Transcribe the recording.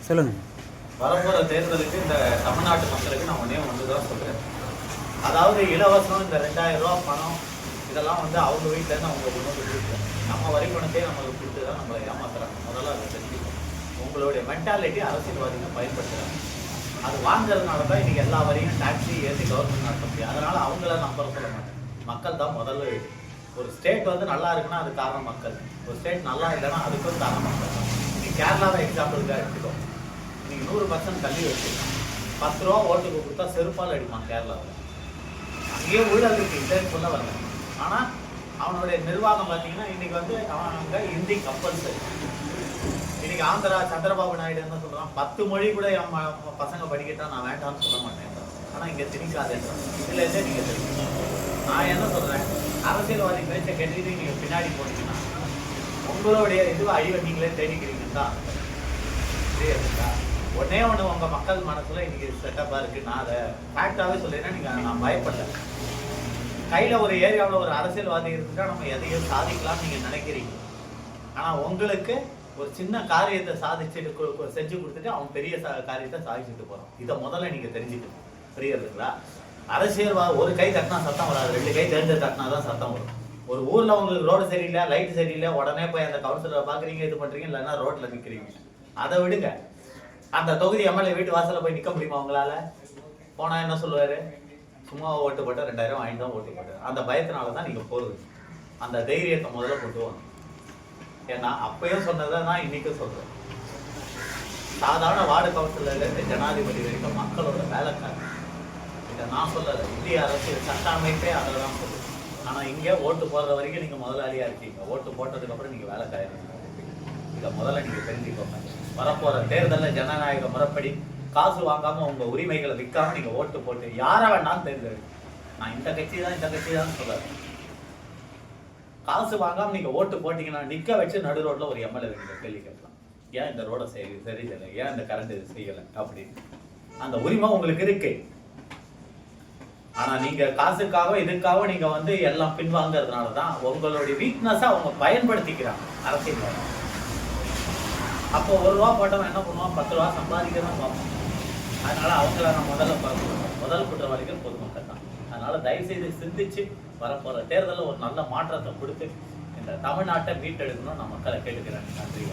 சொல்லுங்கள். வரப்போகிற தேர்தலுக்கு இந்த தமிழ்நாட்டு மக்களுக்கு நான் ஒன்று தான் சொல்கிறேன். அதாவது இலவசம் இந்த 2000 ரூபா பணம் இதெல்லாம் வந்து அவங்க வீட்டிலேருந்து அவங்க கொண்டு வந்து கொடுக்குறோம். நம்ம வரி பணத்தையே நம்மளுக்கு கொடுத்து தான் நம்மளை ஏமாத்துறாங்க. முதல்ல அதை தெரிஞ்சுக்கணும். உங்களுடைய மென்டாலிட்டி அரசியல்வாதிகள் பயன்படுத்துகிறாங்க. அது வாங்குறதுனால தான் இன்றைக்கி எல்லா வரையும் டாக்ஸி ஏற்றி கவர்மெண்ட் நடத்த முடியும். அதனால் அவங்கள நம்பர் சொல்ல மாட்டேன். மக்கள் தான் முதல்ல. ஒரு ஸ்டேட் வந்து நல்லா இருக்குன்னா அது காரணம் மக்கள். ஒரு ஸ்டேட் நல்லா இல்லைன்னா அதுக்கும் காரணம் மக்கள் தான். நீங்கள் கேரளாவை எக்ஸாம்பிளுக்காக எடுத்துக்கோ. நீங்கள் 100% கல்வி வச்சுருக்கோம். 10 ரூபா ஓட்டுக்கு கொடுத்தா செருப்பால் அடிப்பான் கேரளாவில். அங்கேயே ஊழல் இருக்கு, இல்லை சொல்ல வரல. ஆனால் அவனுடைய நிர்வாகம் பார்த்தீங்கன்னா இன்றைக்கி வந்து அவங்க ஹிந்தி கம்பல்சரி. இன்றைக்கி ஆந்திரா சந்திரபாபு நாயுடு என்ன சொல்கிறான், 10 மொழி கூட என் பசங்க படிக்கட்டா நான் வேண்டாம்னு சொல்ல மாட்டேன். ஆனால் இங்கே திணிக்காதுன்றான். இல்லையே நீங்கள் தெரியும். நான் என்ன சொல்கிறேன், அரசியல்வாதி பேச்சை கேட்டுக்கிட்டு நீங்கள் பின்னாடி போனீங்கன்னா உங்களுடைய இதுவை அழிவை நீங்களே தேடிக்கிறீங்கன்னா சரியா? ஒன்னே ஒன்று உங்கள் மக்கள் மனசில் இன்றைக்கி செட்டப்பாக இருக்குது. நான் அதை ஃபேக்டாகவே சொல்லிடுறேன். நீங்கள் நான் பயப்படல. கையில் ஒரு ஏரியாவில் ஒரு அரசியல்வாதி இருந்துட்டா நம்ம எதையும் சாதிக்கலாம்னு நீங்கள் நினைக்கிறீங்க. ஆனால் உங்களுக்கு ஒரு சின்ன காரியத்தை சாதிச்சுட்டு செஞ்சு கொடுத்துட்டு அவன் பெரிய காரியத்தை சாதிச்சுட்டு போகிறான். இதை முதல்ல நீங்கள் தெரிஞ்சுக்கணும். புரியுறதுங்களா? அரசியல்வாதி ஒரு கை தட்டினா சத்தம் வராது, 2 கை தேர்ந்து தட்டினா தான் சத்தம் வரும். ஒரு ஊரில் உங்களுக்கு ரோடு சரியில்லை, லைட் சரியில்லை, உடனே போய் அந்த கவுன்சிலரை பார்க்குறீங்க, இது பண்ணுறீங்க, இல்லைன்னா ரோட்டில் நிற்கிறீங்க. அதை விடுங்க. அந்த தொகுதி எம்எல்ஏ வீட்டு வாசலில் போய் நிற்க முடியுமா உங்களால்? போனால் என்ன சொல்லுவார், சும்மா ஓட்டு போட்டு 2000 வாங்கி தான் ஓட்டு போட்டு. அந்த பயத்தினால தான் நீங்கள் போகிறது. அந்த தைரியத்தை முதல்ல கொண்டு வாங்க. ஏன்னா அப்பயும் சொன்னதை நான் இன்றைக்கும் சொல்கிறேன். சாதாரண வார்டு கவுன்சிலர்லேருந்து ஜனாதிபதி வரைக்கும் மக்களோட வேலைக்காரன். இதை நான் சொல்லலை, இந்திய அரசியல் சட்ட அமைப்பே அதில் தான் சொல்லுது. ஆனால் இங்கே ஓட்டு போடுற வரைக்கும் நீங்கள் முதலாளியாக இருக்கீங்க. ஓட்டு போட்டதுக்கப்புறம் நீங்கள் வேலைக்காரங்க. இதை முதல்ல நீங்கள் தெரிஞ்சுக்கோங்க. வரப்போகிற தேர்தலில் ஜனநாயக முறைப்படி காசு வாங்காமல் உங்கள் உரிமைகளை விற்காமல் நீங்கள் ஓட்டு போட்டு யாரை வேணாலும் தேர்ந்தெடுங்க. நான் இந்த கட்சி தான் சொல்லாது. காசு வாங்காமல் நீங்கள் ஓட்டு போட்டிங்கன்னா நிற்க வச்சு நடு ரோட்டில் ஒரு எம்எல்ஏ நீங்கள் கேள்வி கேட்கலாம். ஏன் இந்த ரோடை சரியில்லை, ஏன் இந்த கரண்ட் இது செய்யலை அப்படின்னு. அந்த உரிமை உங்களுக்கு இருக்கு. ஆனால் நீங்கள் காசுக்காக இதுக்காக நீங்கள் வந்து எல்லாம் பின்வாங்கிறதுனால தான் உங்களுடைய வீக்னஸை அவங்க பயன்படுத்திக்கிறாங்க அரசியல். அப்போ 1 ரூபா போட்டவன் என்ன பண்ணுவான், 10 ரூபா சம்பாதிக்கிறதான் பார்ப்போம். அதனால அவங்கள நான் முதல் குற்றவாளிகள் பொதுமக்கள் தான். அதனால தயவுசெய்து சிந்திச்சு வரப்போகிற தேர்தலில் ஒரு நல்ல மாற்றத்தை கொடுத்து இந்த தமிழ்நாட்டை மீட்டெடுக்கணும்னு நான் மக்களை கேட்டுக்கிறேன். நன்றி.